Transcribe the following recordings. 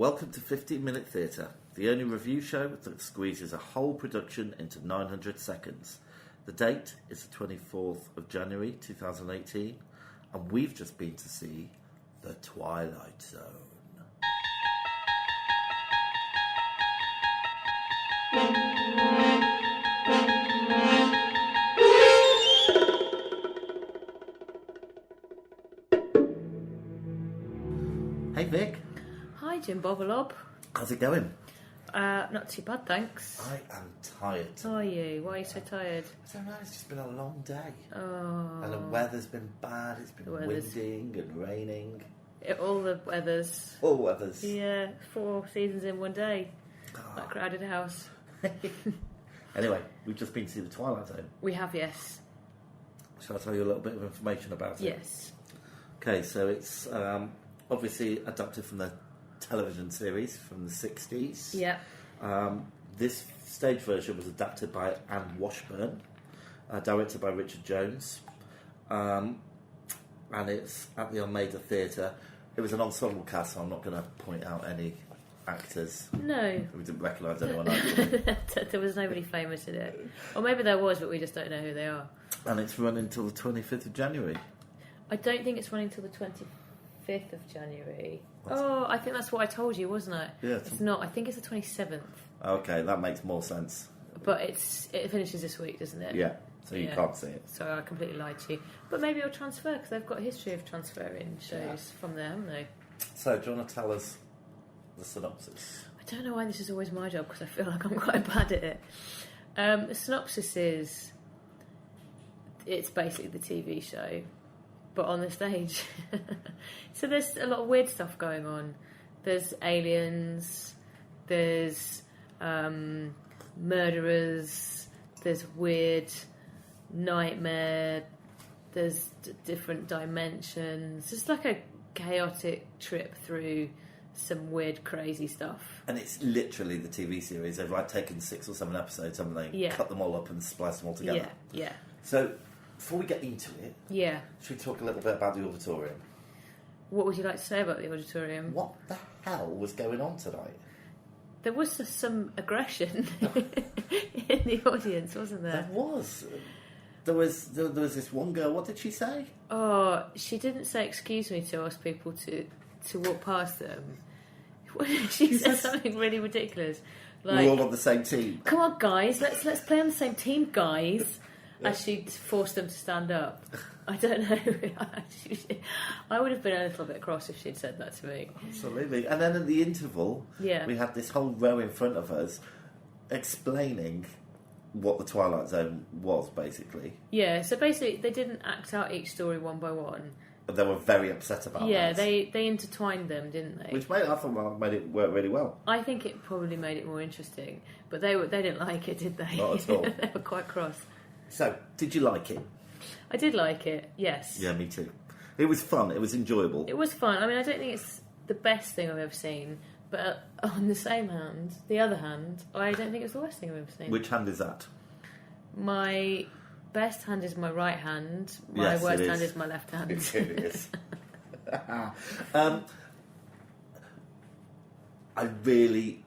Welcome to 15 Minute Theatre, the only review show that squeezes a whole production into 900 seconds. The date is the 24th of January 2018, and we've just been to see The Twilight Zone. Hey Vic. Hi Jim Bobolob. How's it going? Not too bad, thanks. I am tired. How are you? Why are you so tired? I don't know, it's just been a long day. Oh. And the weather's been bad, it's been winding and raining. All the weathers. All weathers. Yeah, 4 seasons in one day. That crowded house. Anyway, we've just been to see The Twilight Zone. We have, yes. Shall I tell you a little bit of information about it? Yes. Okay, so it's obviously adapted from the television series from the 60s. Yeah. This stage version was adapted by Anne Washburn, directed by Richard Jones, and it's at the Ameida Theatre. It was an ensemble cast, so I'm not going to point out any actors. No. We didn't recognise anyone else. There was nobody famous in it. Or maybe there was, but we just don't know who they are. And it's running until the 25th of January. I don't think it's running till the 25th of January. Oh, I think that's what I told you, wasn't it? Yeah. It's not. I think it's the 27th. Okay, that makes more sense. But it finishes this week, doesn't it? Yeah, so you can't see it. So I completely lied to you. But maybe it'll transfer, because they've got a history of transferring shows from there, haven't they? So, do you want to tell us the synopsis? I don't know why this is always my job, because I feel like I'm quite bad at it. The synopsis is, it's basically the TV show, but on the stage. So there's a lot of weird stuff going on. There's aliens, there's murderers, there's weird nightmare, there's different dimensions. It's like a chaotic trip through some weird, crazy stuff. And it's literally the TV series. They've taken 6 or 7 episodes, haven't they? Cut them all up and spliced them all together. Yeah. So, before we get into it, should we talk a little bit about the auditorium? What would you like to say about the auditorium? What the hell was going on tonight? There was some aggression in the audience, wasn't there? There was. There was this one girl. What did she say? Oh, she didn't say excuse me to ask people to walk past them. She said something really ridiculous. Like, we're all on the same team. Come on, guys, let's play on the same team, guys. As she forced them to stand up. I don't know. I would have been a little bit cross if she'd said that to me. Absolutely. And then at the interval, we had this whole row in front of us explaining what the Twilight Zone was, basically. Yeah, so basically they didn't act out each story one by one. But they were very upset about that. Yeah, they intertwined them, didn't they? Which I thought made it work really well. I think it probably made it more interesting. But they didn't like it, did they? Not at all. They were quite cross. So, did you like it? I did like it, yes. Yeah, me too. It was fun. It was enjoyable. It was fun. I mean, I don't think it's the best thing I've ever seen. But on the other hand, I don't think it's the worst thing I've ever seen. Which hand is that? My best hand is my right hand. My worst hand is my left hand. It is. I really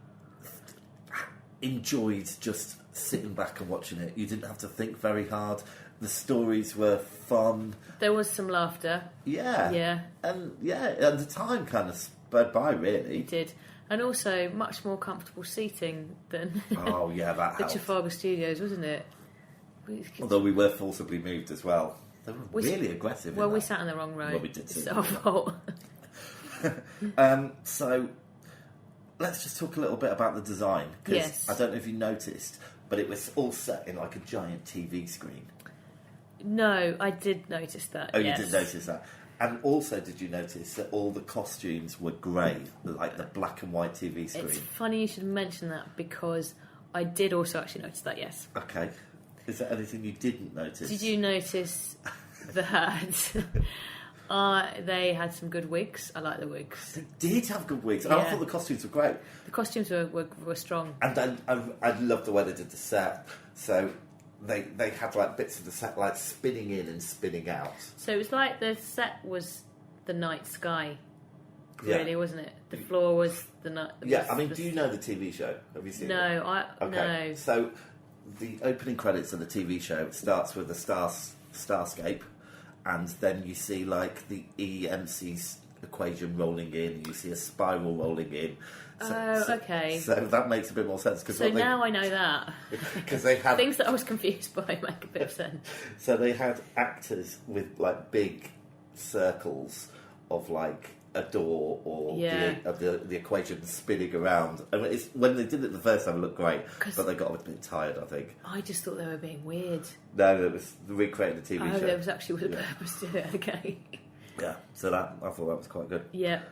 enjoyed just sitting back and watching it. You didn't have to think very hard. The stories were fun. There was some laughter. Yeah. And the time kind of sped by, really. It did. And also much more comfortable seating than that the Trafalgar Studios, wasn't it? Although we were forcibly moved as well. They were really aggressive. Well, we sat in the wrong row. Well, we did too. It's our fault. So, let's just talk a little bit about the design. Because I don't know if you noticed, but it was all set in like a giant TV screen. No, I did notice that. Oh, you did notice that. And also, did you notice that all the costumes were grey, like the black and white TV screen? It's funny you should mention that, because I did also actually notice that, yes. Okay. Is there anything you didn't notice? Did you notice that they had some good wigs? I like the wigs. They did have good wigs. Yeah. I thought the costumes were great. The costumes were strong. And I loved the way they did the set. So they had like bits of the set like spinning in and spinning out. So it was like the set was the night sky. really, wasn't it? The floor was the nut. Yeah, I mean, do you know the TV show? Have you seen it? No, Okay. no. So, the opening credits of the TV show starts with a starscape, and then you see like the EMC's equation rolling in. You see a spiral rolling in. Okay. So that makes a bit more sense. So now I know that. Because they had things that I was confused by make a bit of sense. So they had actors with like big circles of like a door or the equation spinning around. I mean, when they did it the first time, it looked great, but they got a bit tired, I think. I just thought they were being weird. No, it was recreating the TV show. There was actually with a purpose to it. Okay. Yeah, so I thought that was quite good. Yeah.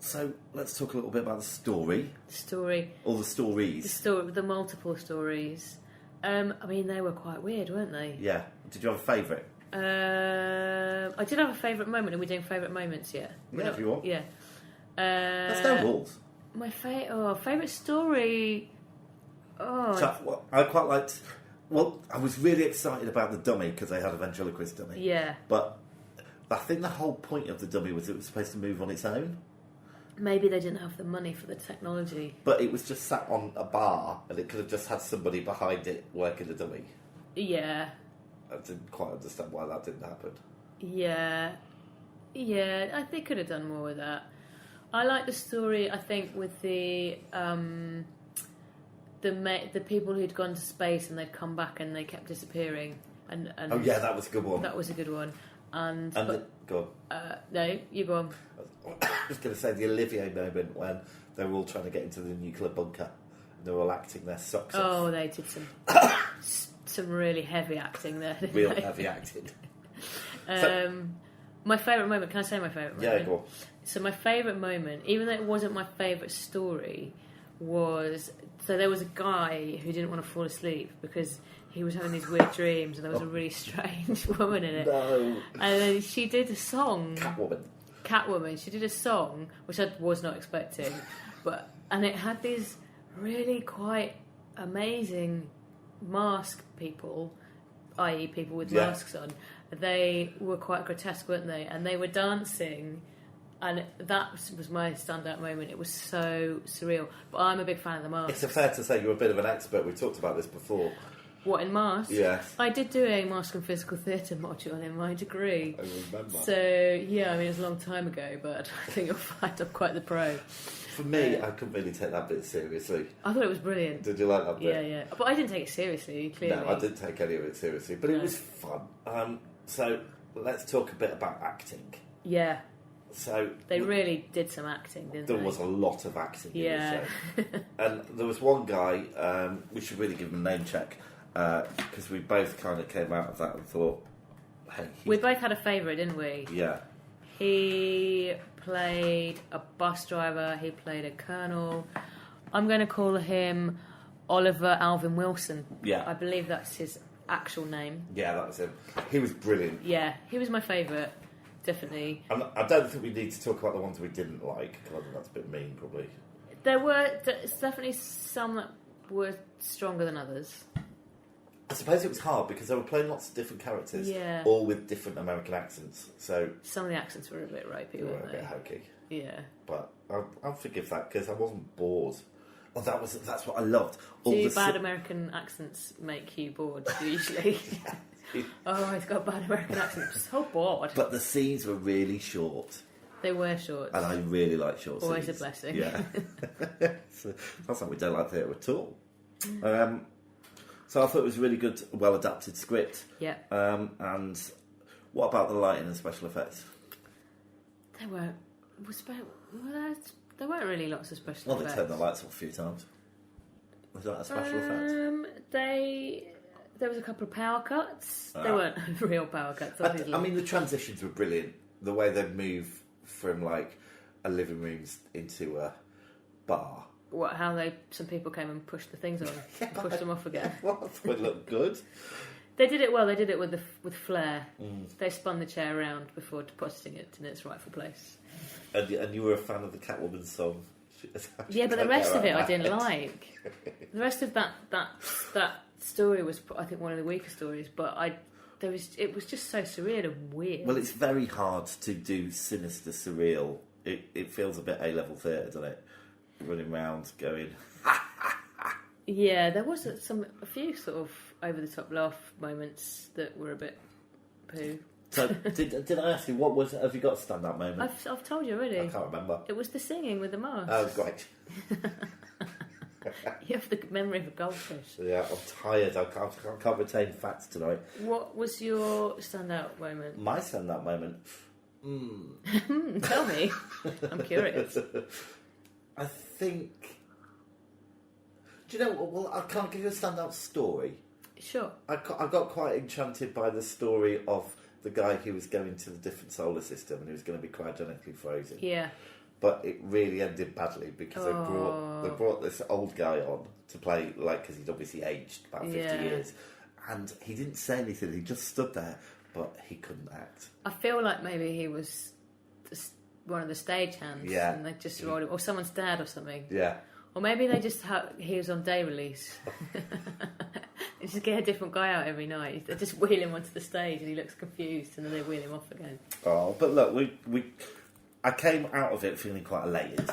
So let's talk a little bit about the story. Or the stories. The multiple stories. I mean, they were quite weird, weren't they? Yeah. Did you have a favourite? I did have a favourite moment. Are we doing favourite moments yet? Yeah, if you want. Yeah. There's no rules. My favourite story. So, I quite liked. Well, I was really excited about the dummy because they had a ventriloquist dummy. Yeah. But I think the whole point of the dummy was it was supposed to move on its own. Maybe they didn't have the money for the technology. But it was just sat on a bar and it could have just had somebody behind it working the dummy. Yeah. I didn't quite understand why that didn't happen. Yeah. Yeah, I think could have done more with that. I like the story, I think, with the people who'd gone to space and they'd come back and they kept disappearing. And oh, yeah, that was a good one. That was a good one. Go on. No, you go on. I was going to say the Olivier moment when they were all trying to get into the nuclear bunker and they were all acting their socks off. Oh, they did some really heavy acting there. Real heavy acting. My favourite moment, can I say my favourite moment? Yeah, go on. So my favourite moment, even though it wasn't my favourite story, was... So there was a guy who didn't want to fall asleep because he was having these weird dreams and there was a really strange woman in it. No. And then she did a song... Catwoman. She did a song, which I was not expecting, and it had these really quite amazing mask people, i.e. people with masks on. They were quite grotesque, weren't they? And they were dancing, and that was my standout moment. It was so surreal. But I'm a big fan of the masks. It's fair to say you're a bit of an expert. We've talked about this before. What, in masks? Yes. I did do a mask and physical theatre module in my degree. I remember. So, yeah, I mean, it was a long time ago, but I think you'll find I'm quite the pro. For me, I couldn't really take that bit seriously. I thought it was brilliant. Did you like that bit? Yeah. But I didn't take it seriously, clearly. No, I didn't take any of it seriously, but it was fun. So, let's talk a bit about acting. Yeah. So they really did some acting, didn't they? There was a lot of acting in the show. And there was one guy, we should really give him a name check, because we both kind of came out of that and thought, hey... We both had a favourite, didn't we? Yeah. He played a bus driver, he played a colonel. I'm going to call him Oliver Alvin Wilson. Yeah. I believe that's his actual name. Yeah, that was him. He was brilliant. Yeah, he was my favourite. Definitely. I don't think we need to talk about the ones we didn't like, because I think that's a bit mean, probably. There were definitely some that were stronger than others. I suppose it was hard because they were playing lots of different characters, all with different American accents. So some of the accents were a bit ropey, weren't they? A bit hokey. Yeah. But I'll forgive that because I wasn't bored. Oh, that's what I loved. Do bad American accents make you bored, usually? Oh, he's got a bad American accent. I'm so bored. But the scenes were really short. They were short. And I really like short Always scenes. A blessing. Yeah. So, that's like we don't like theatre at all. So I thought it was a really good, well-adapted script. Yeah. And what about the lighting and special effects? There weren't really lots of special effects. Well, they turned the lights off a few times. Was that a special effect? There was a couple of power cuts. They weren't real power cuts, obviously. I mean, the transitions were brilliant. The way they'd move from, like, a living room into a bar. What? How some people came and pushed the things on, and pushed them off again. Well, it looked good. They did it well. They did it with flair. They spun the chair around before depositing it in its rightful place. And you were a fan of the Catwoman song. Yeah, but the rest of it I didn't like. The rest of that story was, I think, one of the weaker stories. But I didn't like the rest of it. I thought it was brilliant. Yeah. I mean, the transitions were brilliant. The way they'd move from, like, a living room into a bar. What? How they some people came and pushed the things on, and pushed them off again. And you were a fan of the Catwoman song. Yeah, but the rest of that story was, I think, one of the weaker stories. But it was just so surreal and weird. Well, it's very hard to do sinister surreal. It feels a bit A-level theatre, doesn't it? Running round, going. Yeah, there was a few sort of over the top laugh moments that were a bit poo. So did I ask you have you got a stand-up moment? I've told you already. I can't remember. It was the singing with the mask. Oh, great. You have the memory of a goldfish. Yeah, I'm tired. I can't retain facts tonight. What was your standout moment? My standout moment. Tell me. I'm curious. I think. Do you know? Well, I can't give you a standout story. Sure. I got quite enchanted by the story of the guy who was going to the different solar system and he was going to be cryogenically frozen. Yeah. But it really ended badly because they brought this old guy on to play, like, because he'd obviously aged about 50 years. And he didn't say anything, he just stood there, but he couldn't act. I feel like maybe he was just one of the stage hands. Yeah. And they just rolled him, or someone's dad or something. Yeah. Or maybe they just he was on day release. They just get a different guy out every night. They just wheel him onto the stage and he looks confused and then they wheel him off again. Oh, but look, I came out of it feeling quite elated.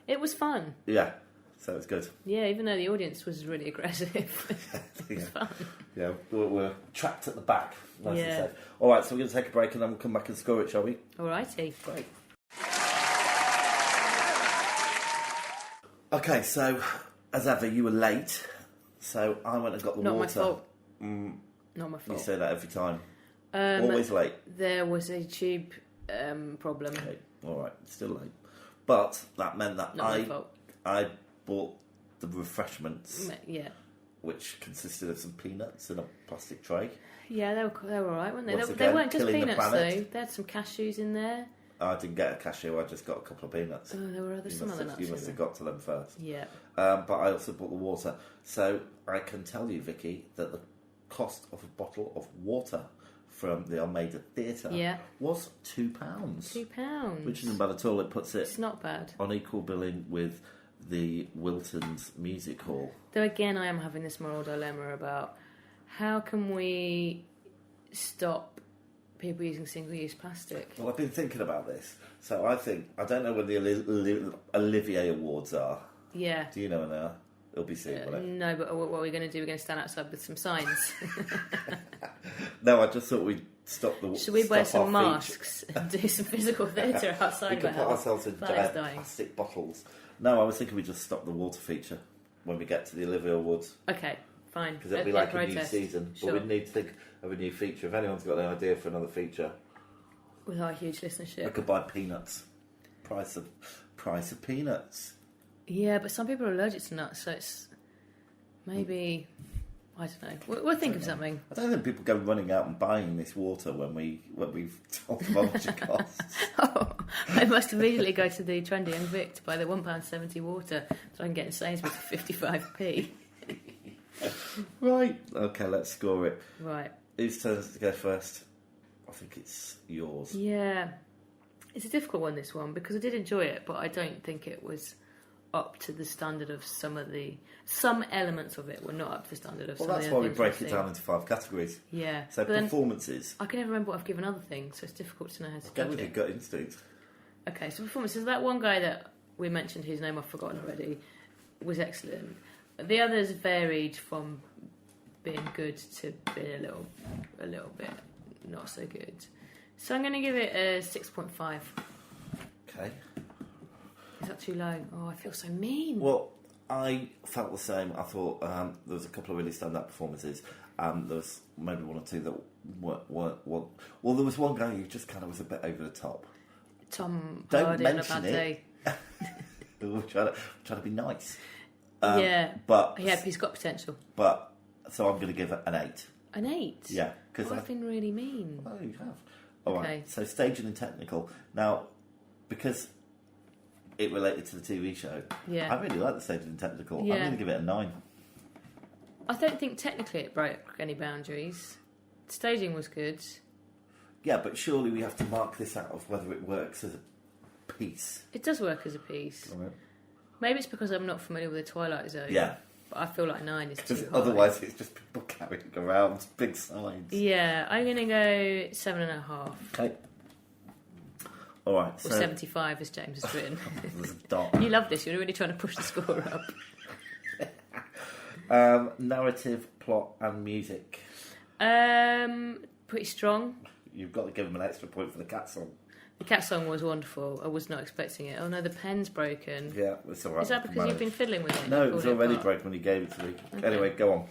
It was fun. Yeah, so it's good. Yeah, even though the audience was really aggressive. It was fun. Yeah, we're trapped at the back, nicely Yeah. said. All right, so we're going to take a break and then we'll come back and score it, shall we? Alrighty. Great. Okay, so as ever, you were late, so I went and got the Not water. my fault. Not my fault. You say that every time. Always late. There was a tube problem. Okay, all right, still late. But that meant that Not my fault. I bought the refreshments, Yeah. which consisted of some peanuts in a plastic tray. Yeah, they were alright, weren't they? Once They again, weren't just killing the peanuts, though. planet. They had some cashews in there. I didn't get a cashew, I just got a couple of peanuts. Oh, there were some other nuts You in must have there. got to them first. Yeah. But I also bought the water. So I can tell you, Vicky, that the cost of a bottle of water from the Ameida Theatre was £2. £2. Which isn't bad at all. It puts it It's not bad. on equal billing with the Wilton's Music Hall. Though again, I am having this moral dilemma about how can we stop people using single-use plastic? Well, I've been thinking about this. So I don't know when the Olivier Awards are. Yeah. Do you know when they are? It'll be soon, won't it? No, but what are we going to do? We're going to stand outside with some signs. No, I just thought we'd stop the. Should we wear stop some our masks and do some physical theatre outside? We could put ourselves in Flies giant dying. plastic bottles. No, I was thinking we'd just stop the water feature when we get to the Olivier Awards. Okay, fine. Because it'll be like a new protest. season. Sure. But we need to think of a new feature. If anyone's got an idea for another feature, With our huge I listenership. could buy peanuts. Price of peanuts. Yeah, but some people are allergic to nuts, so it's maybe... I don't know. We'll think of something. I don't think people go running out and buying this water when we've told them how much it costs. Oh, I must immediately go to the Trendy and Vic to buy the £1.70 water so I can get in Sainsbury's for 55p. Right. Okay, let's score it. Right. Whose turn is to go first? I think it's yours. Yeah. It's a difficult one, this one, because I did enjoy it, but I don't think it was up to the standard of some elements of it were not up to the standard of Well, some that's of the why we things break I've it seen. down into 5 categories. Yeah. So But then performances. I can never remember what I've given other things, so it's difficult to know how to Go judge with your it. gut instinct. Okay, so performances. That one guy that we mentioned, whose name I've forgotten already, was excellent. The others varied from being good to being a little bit not so good. So I'm going to give it a 6.5. Okay. Is that too low? Oh, I feel so mean. Well, I felt the same. I thought there was a couple of really stand-up performances. There was maybe one or two that weren't. Well, there was one guy who just kind of was a bit over the top. Tom Don't Hardy on a mention bad it. day. We were trying to be nice. Yeah, but he's got potential. But so I'm going to give it an 8. An 8? Yeah, because I've been really mean. Oh, you have. All Okay. right. So staging and technical. Now, because it related to the TV show, Yeah. I really like the staging and technical. Yeah. I'm going to give it a 9. I don't think technically it broke any boundaries. Staging was good. Yeah, but surely we have to mark this out of whether it works as a piece. It does work as a piece. All right. Maybe it's because I'm not familiar with the Twilight Zone. Yeah. But I feel like 9 is too Because high. otherwise it's just people carrying around big signs. Yeah, I'm going to go 7.5. Okay. All right. Or 75, as James has written. There's a dot. You love this. You're really trying to push the score up. Narrative, plot, and music. Pretty strong. You've got to give them an extra point for the cat song. The cat song was wonderful. I was not expecting it. Oh no, the pen's broken. Yeah, it's all right. Is that because you've been fiddling with it? No, it was already broken when you gave it to me. Okay. Anyway, go on.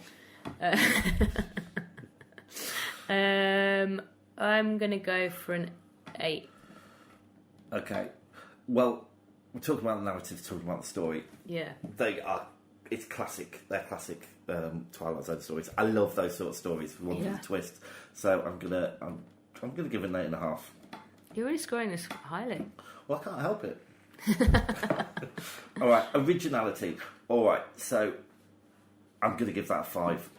I'm going to go for an 8. Okay. Well, we're talking about the narrative, talking about the story. Yeah. They are. It's classic. They're classic Twilight Zone stories. I love those sort of stories with one with a twist. So I'm gonna give it an 8.5. You're really scoring this highly. Well, I can't help it. All right, originality. All right, so I'm going to give that a 5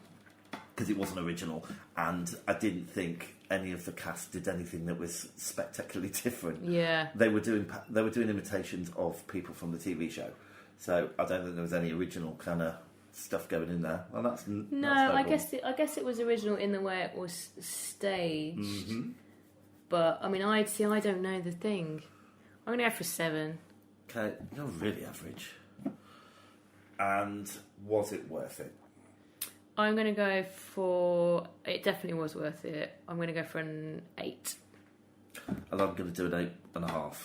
because it wasn't original, and I didn't think any of the cast did anything that was spectacularly different. Yeah, they were doing imitations of people from the TV show, so I don't think there was any original kind of stuff going in there. Well, that's no. I guess it was original in the way it was staged. Mm-hmm. But, I mean, I don't know the thing. I'm going to go for 7. Okay, you're really average. And was it worth it? I'm going to go for... It definitely was worth it. I'm going to go for an 8. And I'm going to do an 8.5.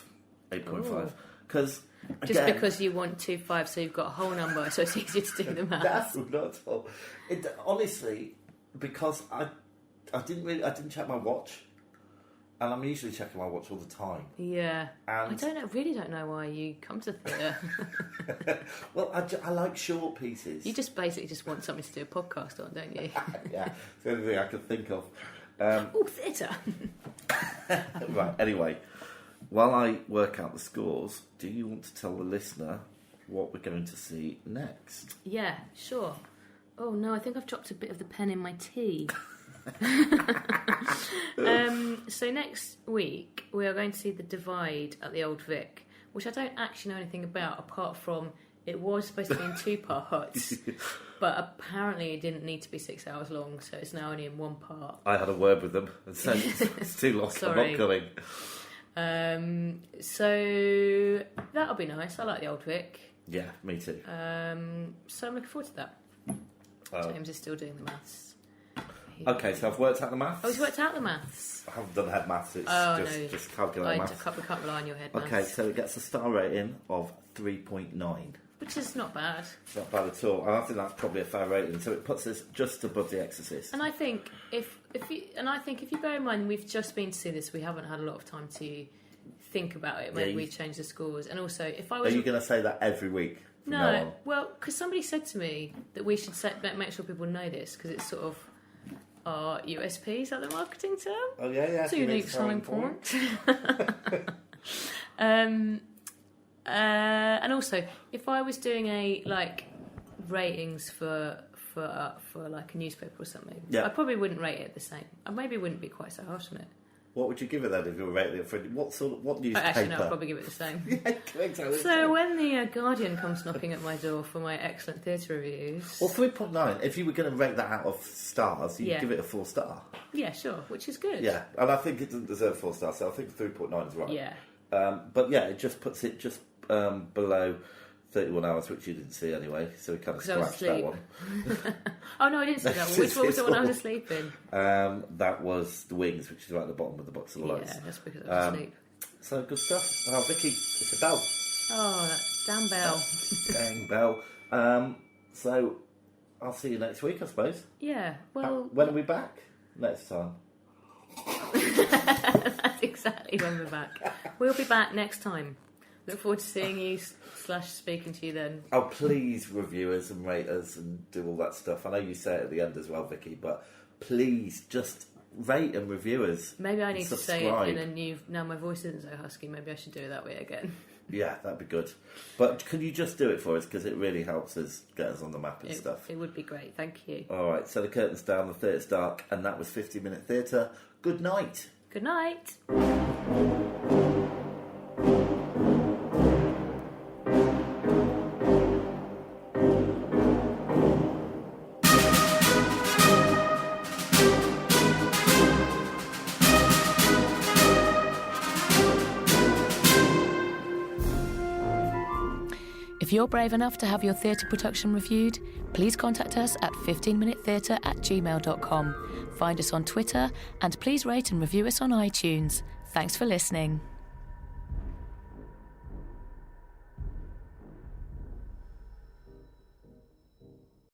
8.5. Because... Just because you want 2.5, so you've got a whole number, so it's easier to do the maths. That's not at all. Honestly, because I didn't check my watch. And I'm usually checking my watch all the time. Yeah. And I really don't know why you come to theatre. Well, I like short pieces. You just basically want something to do a podcast on, don't you? Yeah, it's the only thing I can think of. Theatre! Right, anyway, while I work out the scores, do you want to tell the listener what we're going to see next? Yeah, sure. Oh no, I think I've dropped a bit of the pen in my tea. So next week we are going to see The Divide at the Old Vic, which I don't actually know anything about apart from it was supposed to be in 2 parts, but apparently it didn't need to be 6 hours long, so it's now only in 1 part. I had a word with them and said it's too long. I'm not coming. So that'll be nice. I like the Old Vic. Yeah, me too. So I'm looking forward to that. James is still doing the maths. Okay, so I've worked out the maths. Oh, he's worked out the maths. I haven't done head maths. It's just calculating maths. We can't rely on your head maths. Okay, so it gets a star rating of 3.9. Which is not bad. It's not bad at all. And I think that's probably a fair rating. So it puts us just above The Exorcist. And I think if you bear in mind we've just been to see this, we haven't had a lot of time to think about it when we change the scores. And also, if I was... Are you going to say that every week? No, well, because somebody said to me that we should make sure people know this because it's sort of our USP. Is that the marketing term? Oh yeah. It's a unique selling point. And also, if I was doing ratings for like a newspaper or something, I probably wouldn't rate it the same. I maybe wouldn't be quite so harsh on it. What would you give it then if you were rating it for what newspaper? Actually, no, I'd probably give it the same. Yeah, exactly. So when the Guardian comes knocking at my door for my excellent theatre reviews... Well, 3.9, if you were going to rate that out of stars, you'd give it a 4 star. Yeah, sure, which is good. Yeah, and I think it doesn't deserve 4 stars, so I think 3.9 is right. Yeah. But yeah, it just puts it just below 31 hours, which you didn't see anyway, so we kind of scratched that one. Oh no, I didn't see that one. Which one was the one I was asleep in? That was The Wings, which is right at the bottom of the box of the lights. Yeah, that's because I was asleep. So good stuff. Oh, Vicky, it's a bell. Oh, that damn bell. Dang bell. So I'll see you next week, I suppose. Yeah, well... When are we back? Next time. That's exactly when we're back. We'll be back next time. Look forward to seeing you / speaking to you then. Oh, please review us and rate us and do all that stuff. I know you say it at the end as well, Vicky, but please just rate and review us. Maybe I need to say it in a new... Now my voice isn't so husky, maybe I should do it that way again. Yeah, that'd be good. But can you just do it for us? Because it really helps us get us on the map and stuff. It would be great, thank you. Alright, so the curtain's down, the theatre's dark, and that was 50-Minute Theatre. Good night. Good night. If you're brave enough to have your theatre production reviewed, please contact us at 15minutetheatre@gmail.com. Find us on Twitter and please rate and review us on iTunes. Thanks for listening.